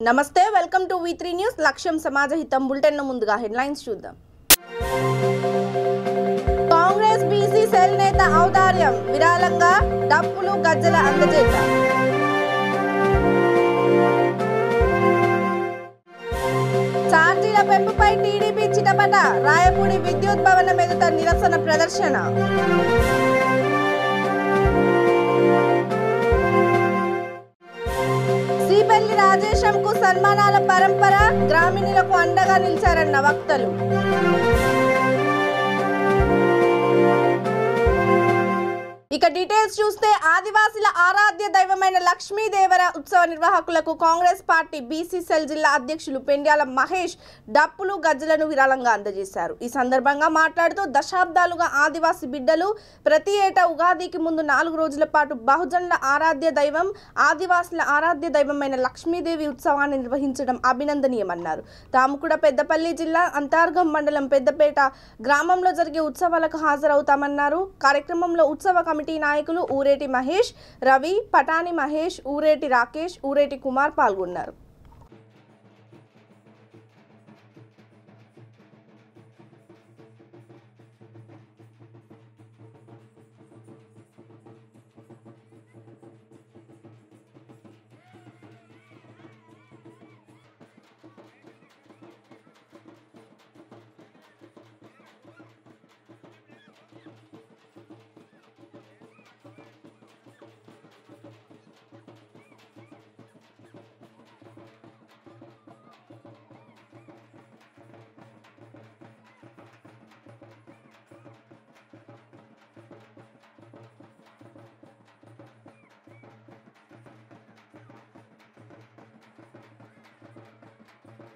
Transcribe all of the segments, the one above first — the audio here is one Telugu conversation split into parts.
నమస్తే వెల్కమ్ టు V3 న్యూస్ లక్ష్యం సమాజహితం బులెటిన్ ముందుగా హెడ్లైన్స్ చూద్దాం. కాంగ్రెస్ బీసీ సెల్ నేత ఔదార్యం విరాళంగా డప్పులు గజ్జల అందజేత. ఛార్జీల పెంపుపై టీడీపీ చిటపట రాయపూడి విద్యుత్ భవనం ఎదుట నిరసన ప్రదర్శన. శ్రీపల్లి రాజేశంకు సన్మానాల పరంపర గ్రామీణులకు అండగా నిలిచారన్న వక్తలు. ఇక డీటెయిల్స్ చూస్తే ఆదివాసీల ఆరాధ్య దైవమైన లక్ష్మీదేవర ఉత్సవ నిర్వాహకులకు కాంగ్రెస్ పార్టీ బీసీ సెల్ జిల్లా అధ్యక్షులు పెండ్యాల మహేష్ డప్పులు గజ్జలను విరాళంగా అందజేశారు. ఈ సందర్భంగా మాట్లాడుతూ దశాబ్దాలుగా ఆదివాసీ బిడ్డలు ప్రతి ఏటా ఉగాదికి ముందు 4 రోజుల పాటు బహుజనుల ఆరాధ్య దైవం ఆదివాసీల ఆరాధ్య దైవమైన లక్ష్మీదేవి ఉత్సవాన్ని నిర్వహించడం అభినందనీయమన్నారు. తాము కూడా పెద్దపల్లి జిల్లా అంతర్గం మండలం పెద్దపేట గ్రామంలో జరిగే ఉత్సవాలకు హాజరవుతామన్నారు. కార్యక్రమంలో ఉత్సవ కమిటీ నాయకులు ఊరేటి మహేష్, రవి, పటాని మహేష్, ఊరేటి రాకేష్, ఊరేటి కుమార్ పాల్గొన్నారు.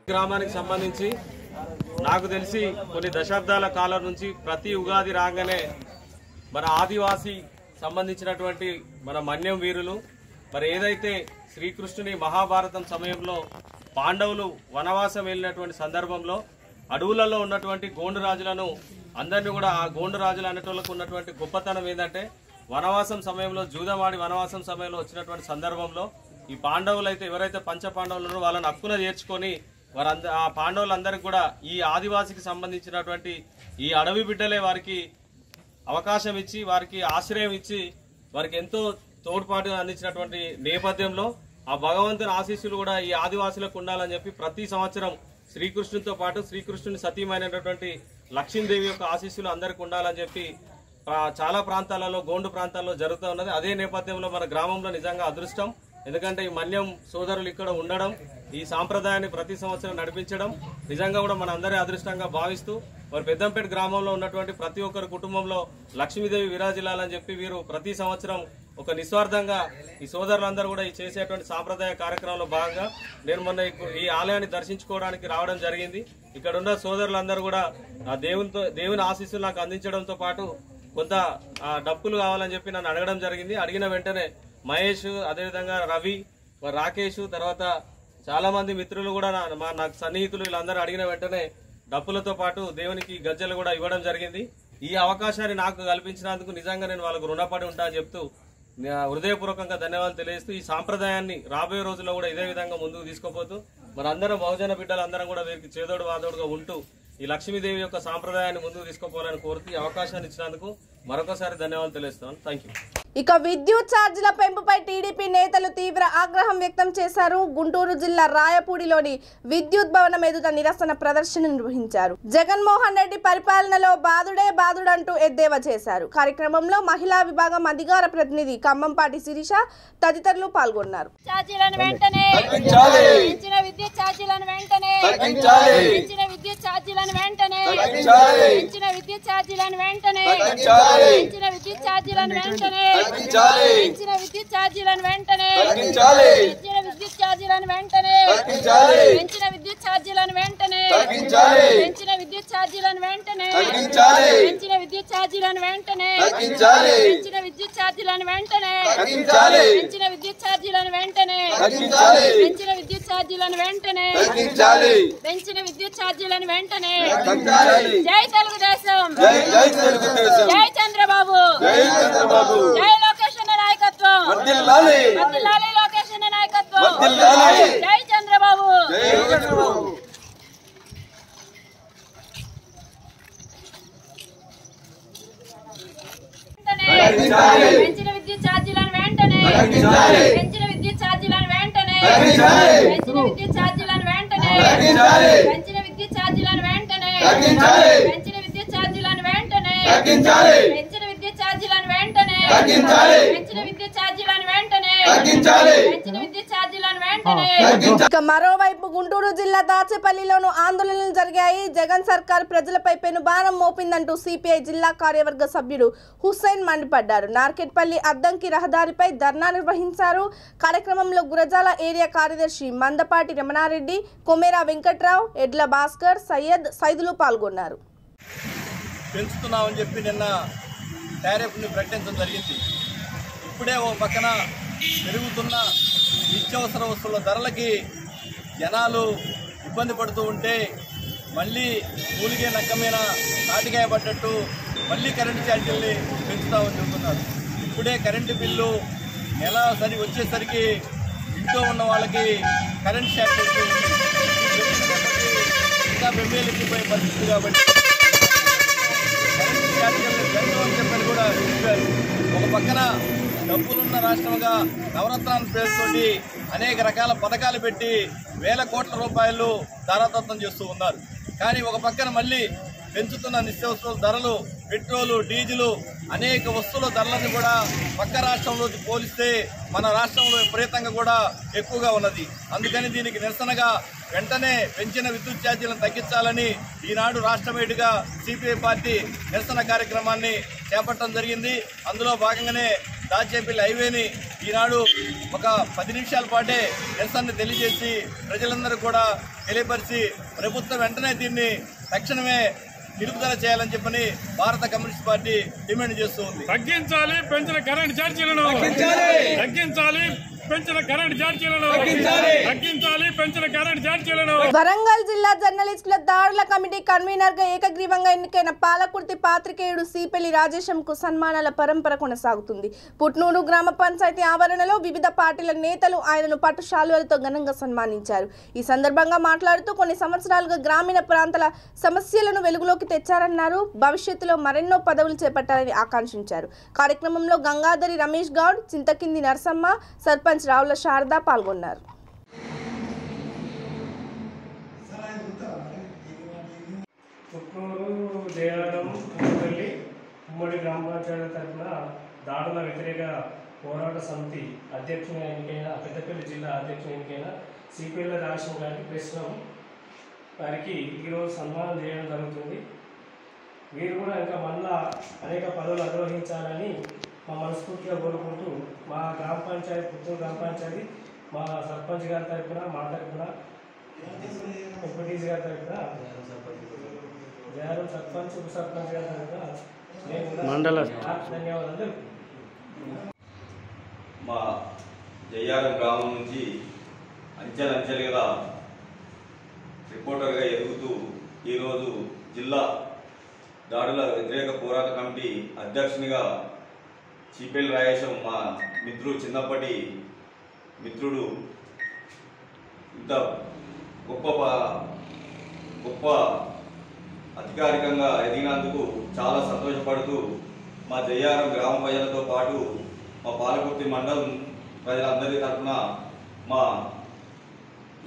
గ్రామానికి సంబంధించి నాకు తెలిసి కొన్ని దశాబ్దాల కాలం నుంచి ప్రతి ఉగాది రాగానే మన ఆదివాసీ సంబంధించినటువంటి మన మన్యం వీరులు మరి ఏదైతే శ్రీకృష్ణుని మహాభారతం సమయంలో పాండవులు వనవాసం వెళ్ళినటువంటి సందర్భంలో అడవులలో ఉన్నటువంటి గోండు రాజులను అందరినీ కూడా ఆ గోండు రాజులు అనేటోళ్ళకు ఉన్నటువంటి గొప్పతనం ఏంటంటే వనవాసం సమయంలో జూదమాడి వనవాసం సమయంలో వచ్చినటువంటి సందర్భంలో ఈ పాండవులు అయితే ఎవరైతే పంచ పాండవులు వాళ్ళని హక్కున చేర్చుకొని ఆ పాండవులందరికీ కూడా ఈ ఆదివాసికి సంబంధించినటువంటి ఈ అడవి బిడ్డలే వారికి అవకాశం ఇచ్చి వారికి ఆశ్రయం ఇచ్చి వారికి ఎంతో తోడ్పాటు అందించినటువంటి నేపథ్యంలో ఆ భగవంతుని ఆశీస్సులు కూడా ఈ ఆదివాసులకు ఉండాలని చెప్పి ప్రతి సంవత్సరం శ్రీకృష్ణునితో పాటు శ్రీకృష్ణుని సతీమైనటువంటి లక్ష్మీదేవి యొక్క ఆశీస్సులు అందరికీ ఉండాలని చెప్పి చాలా ప్రాంతాలలో గోండు ప్రాంతాల్లో జరుగుతూ ఉన్నది. అదే నేపథ్యంలో మన గ్రామంలో నిజంగా అదృష్టం. ఎందుకంటే ఈ మన్యం సోదరులు ఇక్కడ ఉండడం, ఈ సాంప్రదాయాన్ని ప్రతి సంవత్సరం నడిపించడం నిజంగా కూడా మన అందరి అదృష్టంగా భావిస్తూ వారు పెద్దంపేట గ్రామంలో ఉన్నటువంటి ప్రతి ఒక్కరి కుటుంబంలో లక్ష్మీదేవి విరాజిల్లాలని చెప్పి వీరు ప్రతి సంవత్సరం ఒక నిస్వార్థంగా ఈ సోదరులందరూ కూడా ఈ చేసేటువంటి సాంప్రదాయ కార్యక్రమంలో భాగంగా నేను మొన్న ఈ ఆలయాన్ని దర్శించుకోవడానికి రావడం జరిగింది. ఇక్కడ ఉన్న సోదరులందరూ కూడా ఆ దేవుని ఆశీస్సులు నాకు అందించడంతో పాటు కొంత డప్పులు కావాలని చెప్పి నన్ను అడగడం జరిగింది. అడిగిన వెంటనే మహేష్, అదేవిధంగా రవి, రాకేష్, తర్వాత చాలా మంది మిత్రులు కూడా నాకు సన్నిహితులు వీళ్ళందరూ అడిగిన వెంటనే డప్పులతో పాటు దేవునికి గజ్జలు కూడా ఇవ్వడం జరిగింది. ఈ అవకాశాన్ని నాకు కల్పించినందుకు నిజంగా నేను వాళ్ళకు రుణపడి ఉంటా అని చెప్తూ హృదయపూర్వకంగా ధన్యవాదాలు తెలియజేస్తూ ఈ సాంప్రదాయాన్ని రాబోయే రోజుల్లో కూడా ఇదే విధంగా ముందుకు తీసుకుపోతూ మనందరం బహుజన బిడ్డలందరం కూడా వీరికి చేదోడు వాదోడుగా ఉంటూ ఈ లక్ష్మీదేవి యొక్క సాంప్రదాయాన్ని ముందుకు తీసుకుపోవాలని కోరుతూ ఈ అవకాశాన్ని ఇచ్చినందుకు మరొకసారి ధన్యవాదాలు తెలియజేస్తాను. Thank you. ఇక విద్యుత్ ఛార్జీల పెంపుపై టీడీపీ నేతలు తీవ్ర ఆగ్రహం వ్యక్తం చేశారు. గుంటూరు జిల్లా రాయపూడిలోని విద్యుత్ భవనం ఎదుట నిరసన ప్రదర్శన నిర్వహించారు. జగన్మోహన్ రెడ్డి పరిపాలనలో బాదుడే బాదుడంటూ ఎద్దేవా చేశారు. కార్యక్రమంలో మహిళా విభాగం అధికార ప్రతినిధి ఖమ్మంపాటి శిరీష తదితరులు పాల్గొన్నారు. పెంచిన విద్యుత్ ఛార్జీలను వెంటనే పెంచిన విద్యుత్ ఛార్జీలను వెంటనే పెంచిన విద్యుత్ ఛార్జీలను వెంటనే పెంచిన విద్యుత్ ఛార్జీలను వెంటనే పెంచిన విద్యుత్ ఛార్జీలను వెంటనే పెంచిన విద్యుత్ ఛార్జీలను వెంటనే పెంచిన విద్యుత్ ఛార్జీలను వెంటనే పెంచిన విద్యుత్ ఛార్జీలను వెంటనే పెంచిన విద్యుత్ ఛార్జీలను వెంటనే జై తెలుగుదేశం జై చంద్రబాబు జై లోకేష్ నాయకత్వం వర్ధిల్లాలి లోకేష్ నాయకత్వం జై చంద్రబాబు పెంచిన విద్యుత్ ఛార్జీలను వెంటనే పెంచిన విద్యుత్ ఛార్జీలను వెంటనే పెంచిన విద్యుత్ ఛార్జీలను వెంటనే పెంచిన విద్యుత్ ఛార్జీలను వెంటనే పెంచిన విద్యుత్ ఛార్జీలను వెంటనే పెంచిన విద్యుత్ ఛార్జీలను వెంటనే పెంచిన విద్యుత్ ఛార్జీలను వెంటనే పెంచిన విద్యుత్ ఛార్జీలను వెంటనే. ఇక మరోవైపు గుంటూరు జిల్లా దాచేపల్లిలోనూ ఆందోళనలు జరిగాయి. జగన్ సర్కార్ ప్రజలపై పెనుభారం మోపిందంటూ సిపిఐ జిల్లా కార్యవర్గ సభ్యుడు హుస్సేన్ మండిపడ్డారు. నార్కెట్పల్లి అద్దంకి రహదారిపై ధర్నా నిర్వహించారు. కార్యక్రమంలో గురజాల ఏరియా కార్యదర్శి మందపాటి రమణారెడ్డి, కొమేరా వెంకట్రావు, ఎడ్ల భాస్కర్, సైదులు పాల్గొన్నారు. పెంచుతున్నామని చెప్పి నిన్న టారిఫ్ని ప్రకటించడం జరిగింది. ఇప్పుడే ఓ పక్కన పెరుగుతున్న నిత్యావసర వస్తువుల ధరలకి జనాలు ఇబ్బంది పడుతూ ఉంటే మళ్ళీ కూలిగే నక్క మీద నాటికాయ పడ్డట్టు మళ్ళీ కరెంటు ఛార్జీల్ని పెంచుతామని చెబుతున్నారు. ఇప్పుడే కరెంటు బిల్లు నెల వచ్చేసరికి ఇంట్లో ఉన్న వాళ్ళకి కరెంట్ షాక్ ఇంకా బెంబేలెక్కిపోయే పరిస్థితి కాబట్టి కరెంటు ఛార్జీలను పెంచమని చెప్పని కూడా చెప్పారు. ఒక పక్కన డబ్బులున్న రాష్ట్రంగా నవరత్నాల పేరుతోటి అనేక రకాల పథకాలు పెట్టి వేల కోట్ల రూపాయలు ధారాతత్వం చేస్తూ ఉన్నారు. కానీ ఒక పక్కన మళ్ళీ పెంచుతున్న నిత్యావసర ధరలు, పెట్రోలు, డీజిలు, అనేక వస్తువుల ధరలను కూడా పక్క రాష్ట్రంలోకి పోలిస్తే మన రాష్ట్రంలో విపరీతంగా కూడా ఎక్కువగా ఉన్నది. అందుకని దీనికి నిరసనగా వెంటనే పెంచిన విద్యుత్ ఛార్జీలను తగ్గించాలని ఈనాడు రాష్ట్రమేటుగా సిపిఐ పార్టీ నిరసన కార్యక్రమాన్ని చేపట్టడం జరిగింది. అందులో భాగంగానే దాచేపల్లి హైవేని ఈనాడు ఒక 10 నిమిషాల పాటే నిరసనని తెలియజేసి ప్రజలందరూ కూడా తెలియపరిచి ప్రభుత్వం వెంటనే దీన్ని తక్షణమే నిలుపుదల చేయాలని చెప్పని భారత కమ్యూనిస్ట్ పార్టీ డిమాండ్ చేస్తూ ఉంది. తగ్గించాలి పెంచిన కరెంట్ ఛార్జీలను, తగ్గించాలి పెంచిన కరెంట్ ఛార్జీలను, తగ్గించాలి పెంచిన కరెంట్ ఛార్జీలను. వరంగల్ జిల్లా జర్నలిస్టుల దాడుల కమిటీ కన్వీనర్ గా ఏకగ్రీవంగా ఎన్నికైన పాలకుర్తి పాత్రికేయుడు సిపెల్లి రాజేశంకు సన్మానాల పరంపర కొనసాగుతుంది. పుట్నూరు గ్రామ పంచాయతీ ఆవరణలో వివిధ పార్టీల నేతలు ఆయనను పట్టు శాలువలతో ఘనంగా సన్మానించారు. ఈ సందర్భంగా మాట్లాడుతూ కొన్ని సంవత్సరాలుగా గ్రామీణ ప్రాంతాల సమస్యలను వెలుగులోకి తెచ్చారన్నారు. భవిష్యత్తులో మరెన్నో పదవులు చేపట్టాలని ఆకాంక్షించారు. కార్యక్రమంలో గంగాధరి రమేష్ గౌడ్, చింతకింది నరసమ్మ, సర్పంచ్ రావుల శారద పాల్గొన్నారు. పుట్నూరు దేవాలయం పుట్టుపల్లి ఉమ్మడి గ్రామ పంచాయతీ తరఫున దాడుల వ్యతిరేక పోరాట సమితి అధ్యక్షుని ఎన్నికైన పెద్దపల్లి జిల్లా అధ్యక్షుని ఎన్నికైన సిపిఎల్ రాజేశం గారికి ప్రశ్నం వారికి ఈరోజు సన్మానం చేయడం జరుగుతుంది. వీరు కూడా ఇంకా మళ్ళా అనేక పదవులు నిర్వహించాలని మా మనస్ఫూర్తిగా కోరుకుంటూ మా గ్రామ పంచాయతీ పుత్తూరు గ్రామ పంచాయతీ మా సర్పంచ్ గారి తరఫున, మా తరఫున, ఎంపీటీసీ గారి తరఫున, జయారం సర్పంచ్, ఉప సర్పంచ్ గారి తరఫున మండల ధన్యవాదాలు. మా జయ్యారం గ్రామం నుంచి అంచెలంచెలుగా రిపోర్టర్గా ఎదుగుతూ ఈరోజు జిల్లా దాడుల వ్యతిరేక పోరాట కమిటీ అధ్యక్షునిగా సిపెల్లి రాజేశం మా మిత్రుడు, చిన్నప్పటి మిత్రుడు, ఇంత గొప్ప అధికారికంగా ఎదిగినందుకు చాలా సంతోషపడుతూ మా జయ్యారం గ్రామ ప్రజలతో పాటు మా పాలకుర్తి మండలం ప్రజలందరి తరఫున మా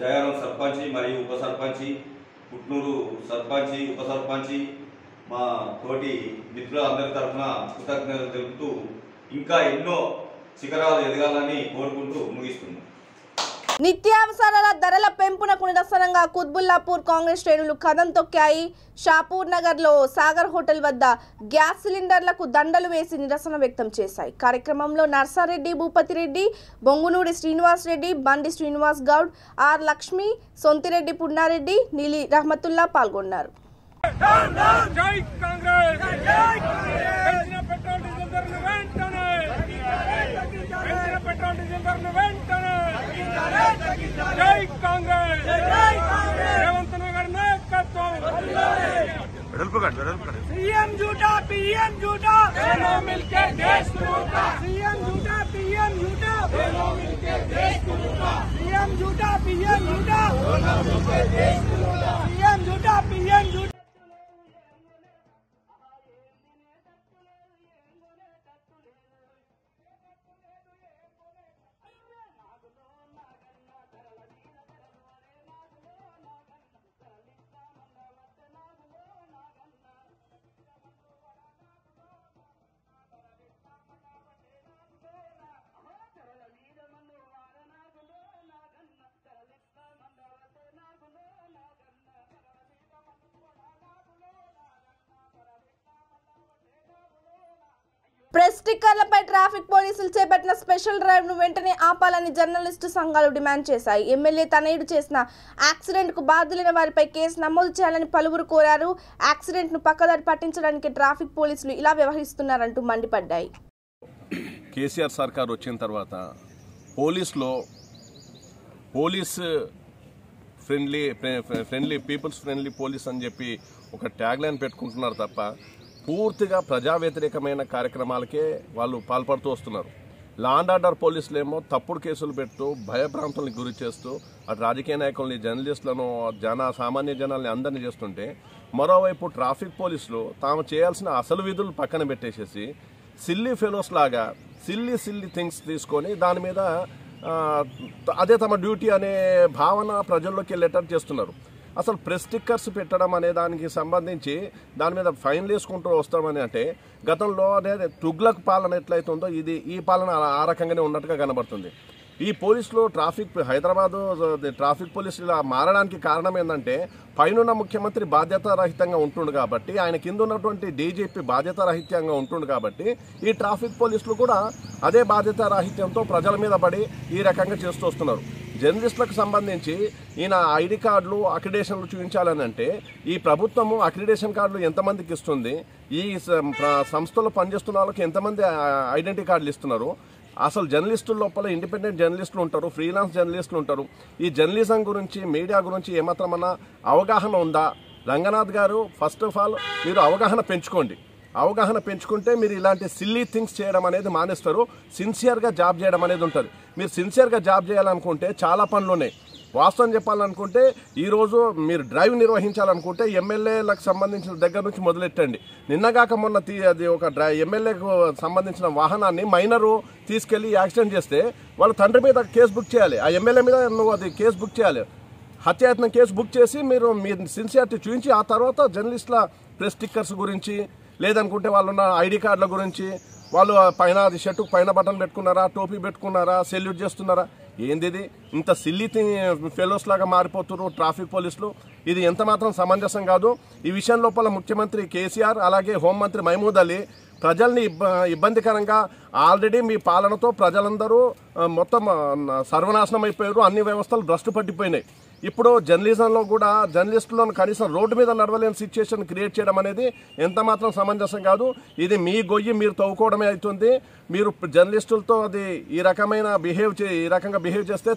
జయ్యారం సర్పంచి మరియు ఉప సర్పంచి, పుట్నూరు సర్పంచి, ఉప సర్పంచి, మా తోటి మిత్రులందరి తరఫున కృతజ్ఞతలు తెలుపుతూ ఇంకా ఎన్నో శిఖరాలు ఎదగాలని కోరుకుంటూ ముగిస్తున్నాం. నిత్యావసరాల ధరల పెంపునకు నిరసనగా కుత్బుల్లాపూర్ కాంగ్రెస్ శ్రేణులు కదం తొక్కాయి. షాపూర్ నగర్లో సాగర్ హోటల్ వద్ద గ్యాస్ సిలిండర్లకు దండలు వేసి నిరసన వ్యక్తం చేశాయి. కార్యక్రమంలో నర్సారెడ్డి, భూపతిరెడ్డి, బొంగునూరి శ్రీనివాస్ రెడ్డి, బండి శ్రీనివాస్ గౌడ్, ఆర్ లక్ష్మి, సొంతిరెడ్డి పున్నారెడ్డి, నీలి రహమతుల్లా పాల్గొన్నారు. జై కాంగ్రెస్, పెంచిన పెట్రోల్ డీజిల్ ధరలు వెంటనే, పెంచిన పెట్రోల్ డీజిల్ ధరలు వెంటనే. జై కాంగ్రెస్, రేవంత్ గారి నాయకత్వం. सीएम झूठा, पीएम झूठा, दोनों मिलके देश को लूटा. सीएम झूठा, पीएम झूठा, दोनों मिलके देश को लूटा. सीएम झूठा, पीएम झूठा, दोनों ప్రెస్ స్టిక్కర్లపై ట్రాఫిక్ పోలీసులు చేపట్టిన స్పెషల్ డ్రైవ్ ను వెంటనే ఆపాలని జర్నలిస్టు సంఘాలు డిమాండ్ చేశాయి. ఎమ్మెల్యే తనయుడు చేసిన యాక్సిడెంట్ కు బాధ్యులైన వారిపై కేసు నమోదు చేయాలని పలువురు కోరారు. యాక్సిడెంట్ ను పక్కదారి పట్టించడానికి ట్రాఫిక్ పోలీసులు ఇలా వ్యవహరిస్తున్నారంటూ మండిపడ్డాయి. కేసీఆర్ సర్కార్ వచ్చిన తర్వాత police friendly peoples friendly police అని చెప్పి ఒక ట్యాగ్ లైన్ పెట్టుకుంటున్నారు తప్ప పూర్తిగా ప్రజా వ్యతిరేకమైన కార్యక్రమాలకే వాళ్ళు పాల్పడుతూ వస్తున్నారు. లా అండ్ ఆర్డర్ పోలీసులేమో తప్పుడు కేసులు పెడుతూ భయభ్రాంతులకు గురి చేస్తూ అటు రాజకీయ నాయకుల్ని, జర్నలిస్టులను, సామాన్య జనాల్ని అందరినీ చేస్తుంటే, మరోవైపు ట్రాఫిక్ పోలీసులు తాము చేయాల్సిన అసలు విధులు పక్కన పెట్టేసేసి సిల్లీ ఫెలోస్ లాగా సిల్లీ థింగ్స్ తీసుకొని దాని మీద అదే తమ డ్యూటీ అనే భావన ప్రజల్లోకి వెళ్ళేటట్టు చేస్తున్నారు. అసలు ప్రెస్ స్టిక్కర్స్ పెట్టడం అనే దానికి సంబంధించి దాని మీద ఫైన్లు వేసుకుంటూ వస్తామని అంటే గతంలో అనేది తుగ్లక్ పాలన ఎట్లయితుందో ఈ పాలన ఆ రకంగానే ఉన్నట్టుగా కనబడుతుంది. ఈ పోలీసులు హైదరాబాదు ట్రాఫిక్ పోలీసులు ఇలా మారడానికి కారణం ఏంటంటే పైనున్న ముఖ్యమంత్రి బాధ్యతారహితంగా ఉంటుండు కాబట్టి, ఆయన కింద ఉన్నటువంటి డీజీపీ బాధ్యతారహిత్యంగా ఉంటుండు కాబట్టి ఈ ట్రాఫిక్ పోలీసులు కూడా అదే బాధ్యతారాహిత్యంతో ప్రజల మీద పడి ఈ రకంగా చేస్తూ వస్తున్నారు. జర్నలిస్టులకు సంబంధించి ఈయన ఐడి కార్డులు, అక్రిడేషన్లు చూపించాలని అంటే ఈ ప్రభుత్వము అక్రిడేషన్ కార్డులు ఎంతమందికి ఇస్తుంది, ఈ సంస్థలో పనిచేస్తున్న వాళ్ళకి ఎంతమంది ఐడెంటిటీ కార్డులు ఇస్తున్నారు, అసలు జర్నలిస్టుల లోపల ఇండిపెండెంట్ జర్నలిస్టులు ఉంటారు, ఫ్రీలాన్స్ జర్నలిస్టులు ఉంటారు. ఈ జర్నలిజం గురించి, మీడియా గురించి ఏమాత్రమన్నా అవగాహన ఉందా? రంగనాథ్ గారు, ఫస్ట్ ఆఫ్ ఆల్ మీరు అవగాహన పెంచుకోండి. అవగాహన పెంచుకుంటే మీరు ఇలాంటి సిల్లీ థింగ్స్ చేయడం అనేది మానేస్తారు. సిన్సియర్గా జాబ్ చేయడం అనేది ఉంటుంది. మీరు సిన్సియర్గా జాబ్ చేయాలనుకుంటే చాలా పనులు ఉన్నాయి. వాస్తవం చెప్పాలనుకుంటే ఈరోజు మీరు డ్రైవ్ నిర్వహించాలనుకుంటే ఎమ్మెల్యేలకు సంబంధించిన దగ్గర నుంచి మొదలెట్టండి. నిన్నగాక మొన్న అది ఒక ఎమ్మెల్యేకు సంబంధించిన వాహనాన్ని మైనరు తీసుకెళ్లి యాక్సిడెంట్ చేస్తే వాళ్ళ తండ్రి మీద కేసు బుక్ చేయాలి. ఆ ఎమ్మెల్యే మీద నువ్వు అది కేసు బుక్ చేయాలి. హత్యాయత్నం కేసు బుక్ చేసి మీరు మీ సిన్సియారిటీ చూపించి ఆ తర్వాత జర్నలిస్టుల ప్రెస్ స్టిక్కర్స్ గురించి, లేదనుకుంటే వాళ్ళున్న ఐడి కార్డుల గురించి, వాళ్ళు పైన అది షర్టు పైన బటన్ పెట్టుకున్నారా, టోపీ పెట్టుకున్నారా, సెల్యూట్ చేస్తున్నారా, ఏంది ఇది? ఇంత సిల్లీ ఫెలోస్ లాగా మారిపోతున్నారు ట్రాఫిక్ పోలీసులు. ఇది ఎంత మాత్రం సమంజసం కాదు. ఈ విషయం లోపల ముఖ్యమంత్రి కేసీఆర్ అలాగే హోంమంత్రి మహమూద్ అలీ ప్రజల్ని ఇబ్బందికరంగా ఆల్రెడీ మీ పాలనతో ప్రజలందరూ మొత్తం సర్వనాశనం అయిపోయారు. అన్ని వ్యవస్థలు భ్రష్టు పట్టిపోయినాయి. ఇప్పుడు జర్నలిజంలో కూడా జర్నలిస్టులను కనీసం రోడ్డు మీద నడవలేని సిచ్యువేషన్ క్రియేట్ చేయడం అనేది ఎంత మాత్రం సమంజసం కాదు. ఇది మీ గొయ్యి మీరు తవ్వుకోవడమే అవుతుంది. మీరు జర్నలిస్టులతో అది ఈ రకంగా బిహేవ్ చేస్తే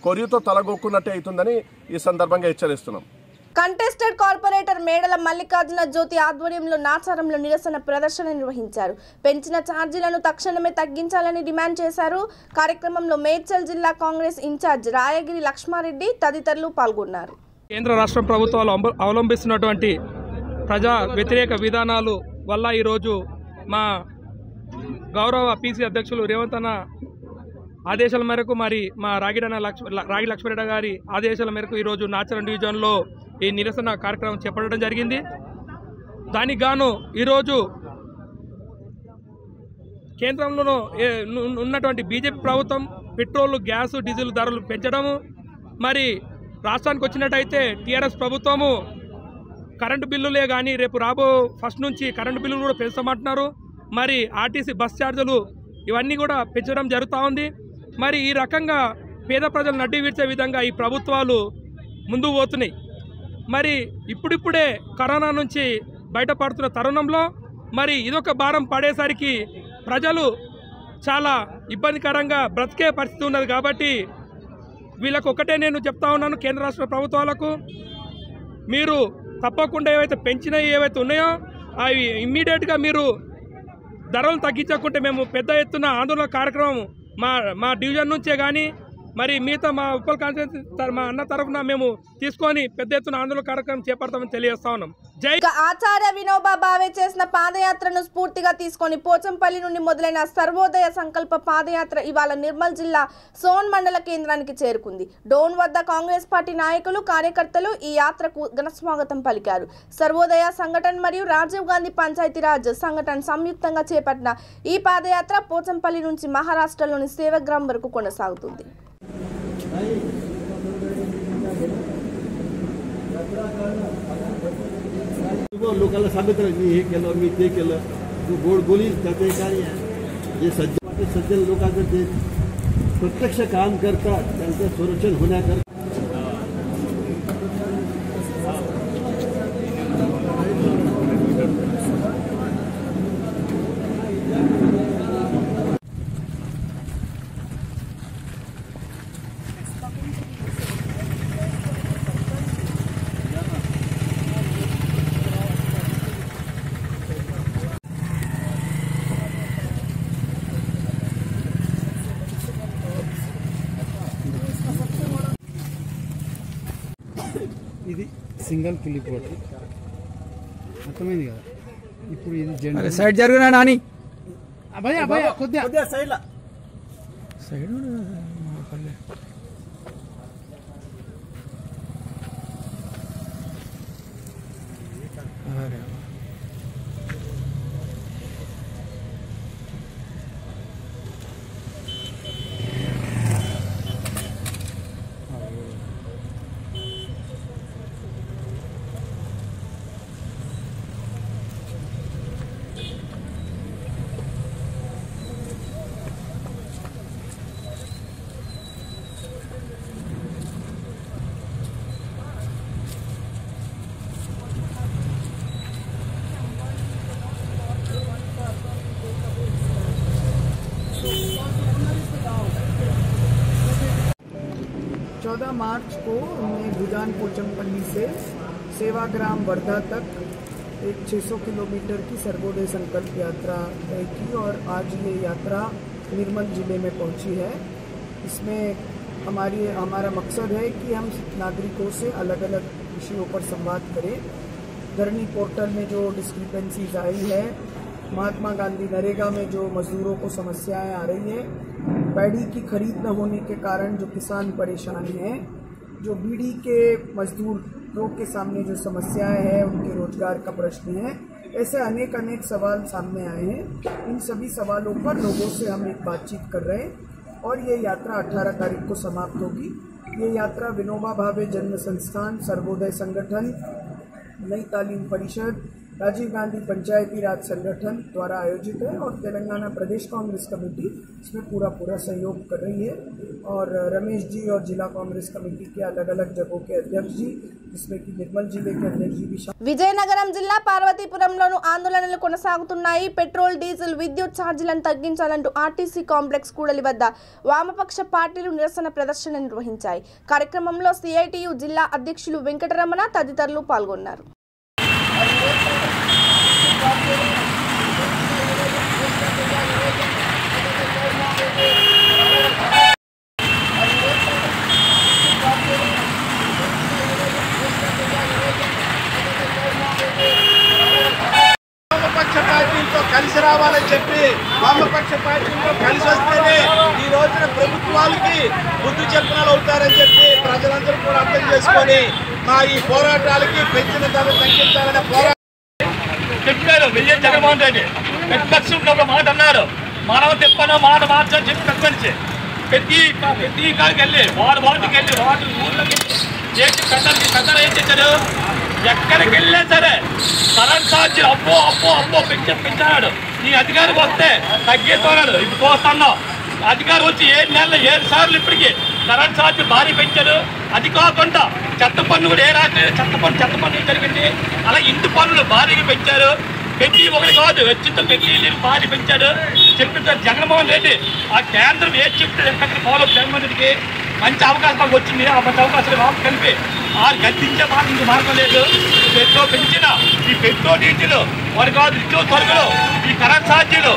కొరియుతో తలగొక్కున్నట్టే అవుతుందని ఈ సందర్భంగా హెచ్చరిస్తున్నాం. కంటెస్టెడ్ కార్పొరేటర్ మేడల మల్లికార్జున జ్యోతి ఆధ్వర్యంలో నాచారంలో నిరసన ప్రదర్శన నిర్వహించారు. పెంచిన ఛార్జీలను తక్షణమే తగ్గించాలని డిమాండ్ చేశారు. కార్యక్రమంలో మేడ్చల్ జిల్లా కాంగ్రెస్ ఇన్ఛార్జ్ రాయగిరి లక్ష్మారెడ్డి తదితరులు పాల్గొన్నారు. కేంద్ర రాష్ట్ర ప్రభుత్వాలు అవలంబిస్తున్నటువంటి ప్రజా వ్యతిరేక విధానాలు వల్ల ఈరోజు మా గౌరవ పీసీ అధ్యక్షులు రేవంత్ అన్న ఆదేశాల మేరకు మరి మా రాగి లక్ష్మారెడ్డి గారి ఆదేశాల మేరకు ఈరోజు నాచారం డివిజన్లో ఈ నిరసన కార్యక్రమం చేపట్టడం జరిగింది. దానికి గాను ఈరోజు కేంద్రంలో ఉన్నటువంటి బీజేపీ ప్రభుత్వం పెట్రోల్, గ్యాస్, డీజిల్ ధరలు పెంచడము, మరి రాష్ట్రానికి వచ్చినట్టయితే టీఆర్ఎస్ ప్రభుత్వము కరెంటు బిల్లులే కానీ రేపు ఫస్ట్ నుంచి కరెంటు బిల్లులు కూడా పెంచమంటున్నారు. మరి ఆర్టీసీ బస్ ఛార్జీలు ఇవన్నీ కూడా పెంచడం జరుగుతూ ఉంది. మరి ఈ రకంగా పేద ప్రజలు నడ్డి విడిచే విధంగా ఈ ప్రభుత్వాలు ముందుకు పోతున్నాయి. మరి ఇప్పుడిప్పుడే కరోనా నుంచి బయటపడుతున్న తరుణంలో మరి ఇదొక భారం పడేసరికి ప్రజలు చాలా ఇబ్బందికరంగా బ్రతికే పరిస్థితి ఉన్నది. కాబట్టి వీళ్ళకు ఒకటే నేను చెప్తా ఉన్నాను, కేంద్ర రాష్ట్ర ప్రభుత్వాలకు, మీరు తప్పకుండా ఏవైతే పెంచినవి ఏవైతే ఉన్నాయో అవి ఇమ్మీడియట్గా మీరు ధరలు తగ్గించకుంటే మేము పెద్ద ఎత్తున ఆందోళన కార్యక్రమం మా డివిజన్ నుంచే కానీ మరి మిగతా మా ఉప్పల్ కాన్స్టిట్యూన్సీ మా అన్న తరఫున మేము తీసుకొని పెద్ద ఎత్తున ఆందోళన కార్యక్రమం చేపడతామని తెలియజేస్తా ఉన్నాం. జై ఆచార్య వినోబా భావే చేసిన పాదయాత్రను స్ఫూర్తిగా తీసుకొని పోచంపల్లి నుండి మొదలైన సర్వోదయ సంకల్ప పాదయాత్ర ఇవాళ నిర్మల్ జిల్లా సోన్ మండల కేంద్రానికి చేరుకుంది. డోన్ వద్ద కాంగ్రెస్ పార్టీ నాయకులు కార్యకర్తలు ఈ యాత్రకు ఘనస్వాగతం పలికారు. సర్వోదయ సంఘటన మరియు రాజీవ్ గాంధీ పంచాయతీరాజ్ సంఘటన సంయుక్తంగా చేపట్టిన ఈ పాదయాత్ర పోచంపల్లి నుంచి మహారాష్ట్రలోని సేవగ్రామ్ వరకు కొనసాగుతుంది. लोकांना सांगत राहील मी हे केलं मी ते केलं जो गोड बोली त्याचे कार्य जे सज्जन लोकांचं ते प्रत्यक्ष काम करतात त्यांचं संरक्षण होण्याकरता ఇది సింగిల్ క్లిప్ ఒకటి అర్థమైంది కదా. ఇప్పుడు ఇది జెండా సైడ్ జరుగునా నాని అబ్బాయి అబ్బాయి కొద్దిగా సైడ్ సైడ్ मार्च को हमने भुजान पोचमपल्ली से सेवाग्राम वर्धा तक एक 600 किलोमीटर की सर्वोदय संकल्प यात्रा तय की और आज ये यात्रा निर्मल जिले में पहुंची है। इसमें हमारा मकसद है कि हम नागरिकों से अलग अलग विषयों पर संवाद करें। धरनी पोर्टल में जो डिस्क्रिपेंसीज आई है, महात्मा गांधी नरेगा में जो मजदूरों को समस्याएं आ रही है, पैडी की खरीद न होने के कारण जो किसान परेशान हैं, जो बीड़ी के मजदूरों के सामने जो समस्याएं हैं, उनके रोजगार का प्रश्न है, ऐसे अनेक सवाल सामने आए हैं। इन सभी सवालों पर लोगों से हम एक बातचीत कर रहे हैं और ये यात्रा 18 तारीख को समाप्त होगी। ये यात्रा विनोबा भावे जन्म संस्थान, सर्वोदय संगठन, नई तालीम परिषद, राजीव गांधी पंचायती राज संगठन द्वारा आयोजित है और तेलंगाना प्रदेश कांग्रेस कमेटी इसमें पूरा सहयोग कर रही है। और रमेश जी और जिला कांग्रेस कमेटी के अलग अलग जगहों के अध्यक्ष जी, जिसमें कि निर्मल जिले के अध्यक्ष जी भी। విజయనగరం జిల్లా పార్వతీపురంలోను ఆందోళనలు కొనసాగుతున్నాయి. పెట్రోల్, డీజిల్, విద్యుత్ ఛార్జీలను తగ్గించాలంటూ ఆర్టీసీ కాంప్లెక్స్ కూడలి వద్ద వామపక్ష పార్టీలు నిరసన ప్రదర్శన నిర్వహించాయి. కార్యక్రమంలో సిఐటియు జిల్లా అధ్యక్షులు వెంకటరమణ తదితరులు పాల్గొన్నారు. వామపక్ష పార్టీలతో కలిసి రావాలని చెప్పి వామపక్ష పార్టీలతో కలిసి వస్తేనే ఈ రోజున ప్రభుత్వాలకి బుద్ధి చెప్పనాలు అవుతారని చెప్పి ప్రజలందరూ కూడా అర్థం చేసుకొని మా ఈ పోరాటాలకి పెంచిన ధర తగ్గించాలనే పోరాటం చెప్పారు. విజయ్ జగన్మోహన్ రెడ్డి ప్రతిపక్షం ఒక మాట అన్నారు, మానవ తిప్పన మాట మార్చని చెప్పి ప్రతిపక్షి ప్రతి కాడికి వెళ్ళి వాటికి వెళ్ళి వాటి ఊళ్ళకి చేసి పెద్దలు ఏం చేశారు, ఎక్కడికి వెళ్ళినా సరే కరెంట్ ఛార్జీలు అబ్బో పెంచాడు. నీ అధికారం వస్తే తగ్గిస్తున్నాడు. ఇప్పుడు చూస్తున్నాం అధికారం వచ్చి 7 నెలలు 7 సార్లు ఇప్పటికి కరెంట్ ఛార్జీ భారీ పెంచారు. అది కాకుండా చెత్త పన్ను కూడా ఏ రాత్రి చెత్త పన్ను జరిగింది. అలా ఇంటి పన్నులు భారీగా పెంచారు. పెట్టి ఒకటి కాదు, వచ్చిన పెట్టి భారీ పెంచాడు. చెప్పిన జగన్మోహన్ రెడ్డి ఆ కేంద్రం ఏది చెప్తే ఎక్కడ ఫాలో జగన్మోహన్ రెడ్డికి మంచి అవకాశం వచ్చింది. ఆ మంచి అవకాశాలు వాళ్ళు కలిపి ఆ గద్దించే మాట ఇంక మార్గం లేదు. పెట్రోల్ పెంచిన ఈ పెట్రోల్ డీజిల్ వారి కాదు నిత్యోత్సరులు ఈ కరెంట్ ఛార్జీలు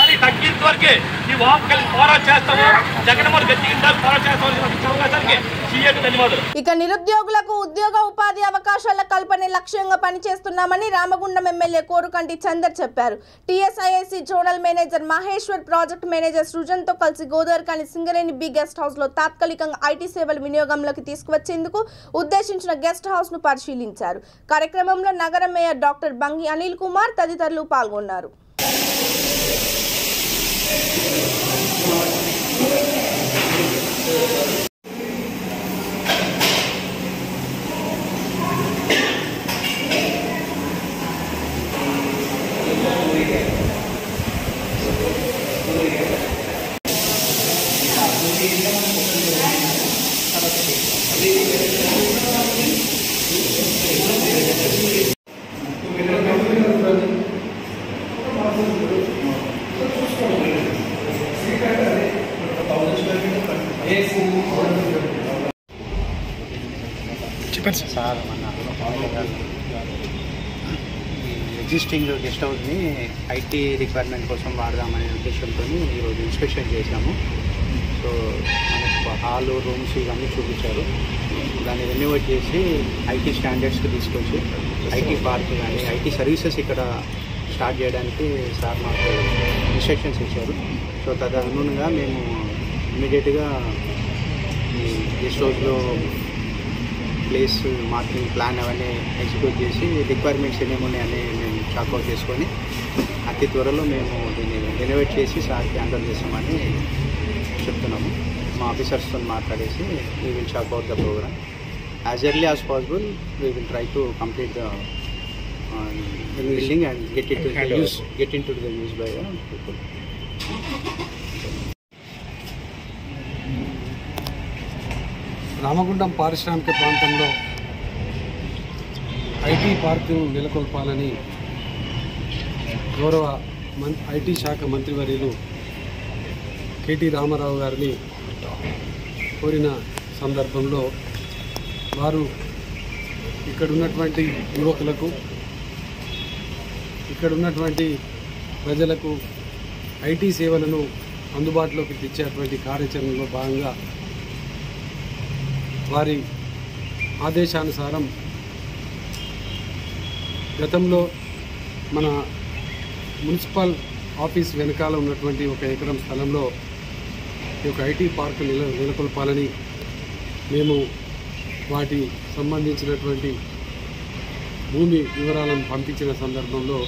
కానీ తగ్గించే వరకే ఈ వాపు కలిసి పోరాటం చేస్తాము. జగన్మోహన్ గట్టించాలి పోరాటం చేస్తామని అవకాశానికి సీఎంకి ధన్యవాదాలు. ఇక నిరుద్యోగులకు ఉద్యోగ ఉపాధి అవకాశాల కల్పనే లక్ష్యంగా పనిచేస్తున్నామని రామగుండం ఎమ్మెల్యే కోరుకంటి చందర్ చెప్పారు. TSIIC zonal manager Maheshwar, project manager సృజన్తో కలిసి Godavarikhani Singareni B guest house లో తాత్కాలికంగా ఐటీ సేవలు వినియోగంలోకి తీసుకువచ్చేందుకు ఉద్దేశించిన గెస్ట్ హౌస్ ను పరిశీలించారు. కార్యక్రమంలో నగర మేయర్ డాక్టర్ బంగి అనిల్ కుమార్ తదితరులు పాల్గొన్నారు. సార్ మన ఎగ్జిస్టింగ్ గెస్ట్ హౌస్ని ఐటీ రిక్వైర్మెంట్ కోసం వాడదామనే ఉద్దేశంతో ఈరోజు ఇన్స్పెక్షన్ చేశాము. సో మనకు హాలు, రూమ్స్ ఇవన్నీ చూపించారు. దాన్ని రెన్యువేట్ చేసి ఐటీ స్టాండర్డ్స్కి తీసుకొచ్చి ఐటీ పార్క్ కానీ ఐటీ సర్వీసెస్ ఇక్కడ స్టార్ట్ చేయడానికి సార్ మాకు ఇన్స్ట్రక్షన్స్ ఇచ్చారు. సో తదనుగుణంగా మేము ఇమీడియట్గా ఈ గెస్ట్ హౌస్లో ప్లేస్ మార్కింగ్ ప్లాన్ అవన్నీ ఎగ్జిక్యూట్ చేసి రిక్వైర్మెంట్స్ ఏమేమున్నాయని మేము చాక్అవుట్ చేసుకొని అతి త్వరలో మేము దీన్ని రెనోవేట్ చేసి సార్కి హ్యాండల్ చేస్తామని చెప్తున్నాము. మా ఆఫీసర్స్తో మాట్లాడేసి we will chalk out the programme as early as possible. We will try to complete the building and get in to the use by the people. Ramagundam పారిశ్రామిక ప్రాంతంలో ఐటీ పార్కును నెలకొల్పాలని గౌరవ ఐటీ శాఖ మంత్రివర్యులు కేటీ రామారావు గారిని కోరిన సందర్భంలో వారు ఇక్కడున్నటువంటి యువకులకు, ఇక్కడున్నటువంటి ప్రజలకు ఐటీ సేవలను అందుబాటులోకి తెచ్చేటువంటి కార్యాచరణలో భాగంగా వారి ఆదేశానుసారం గతంలో మన మున్సిపల్ ఆఫీస్ వెనకాల ఉన్నటువంటి 1 ఎకరం స్థలంలో ఈ యొక్క ఐటీ పార్కు నెలకొల్పాలని మేము వాటి సంబంధించినటువంటి భూమి వివరాలను పంపించిన సందర్భంలో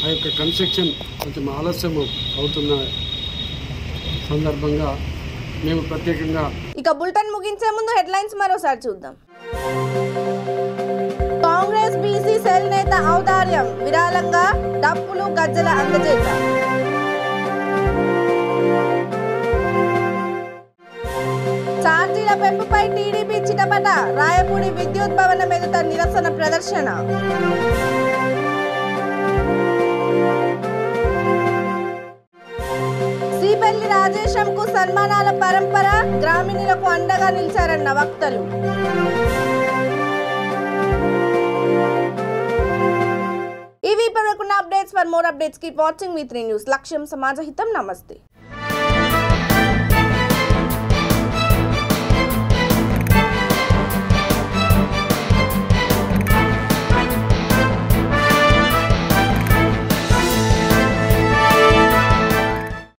ఆ యొక్క కన్స్ట్రక్షన్ కొంచెం ఆలస్యం అవుతున్న సందర్భంగా మేము ప్రత్యేకంగా ఇక బులెటిన్ ముగించే ముందు హెడ్లైన్స్ మరోసారి చూద్దాం. కాంగ్రెస్ బీసీ సెల్ నేత ఔదార్యం, విరాళంగా డప్పులు గజ్జల అందజేత. ఛార్జీల పెంపుపై టీడీపీ చిటపట, రాయపూడి విద్యుత్ భవనం ఎదుట నిరసన ప్రదర్శన. సిపెల్లి రాజేశంకు సన్మానాల పరంపర, గ్రామీణులకు అండగా నిలిచారన్న వక్తలు. ఇవి ఇప్పటివరకున్న updates. For more updates keep watching V3 news. లక్ష్యం సమాజహితం. నమస్తే.